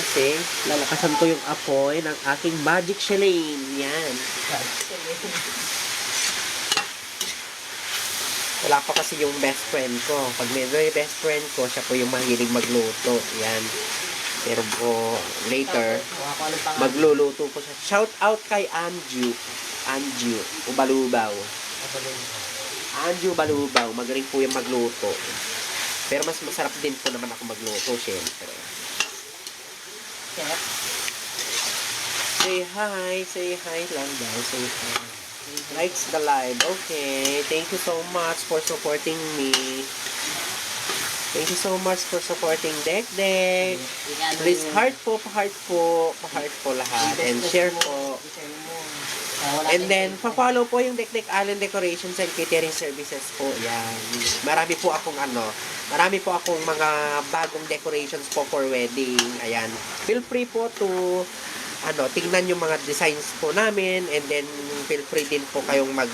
kasi lalakasan ko yung apoy ng aking magic shellane. Yan. Wala pa kasi yung best friend ko. Pag may best friend ko, siya po yung mahilig magluto. Yan. Pero po, later, magluluto po siya. Shout out kay Anju. Anju. Ubalubaw. Anju Balubaw. Magaling po yung magluto. Pero mas masarap din po naman ako magluto, syempre. Say hi lang daw. Say hi. Likes the live. Okay. Thank you so much for supporting me. Thank you so much for supporting Dekdek. Please heart po lahat. And share po. And then, pa-follow po yung Dekdek Allen Decorations and Catering Services po. Yan. Marami po akong mga bagong decorations po for wedding. Ayan. Feel free po to tingnan yung mga designs po namin, and then feel free din po kayong mag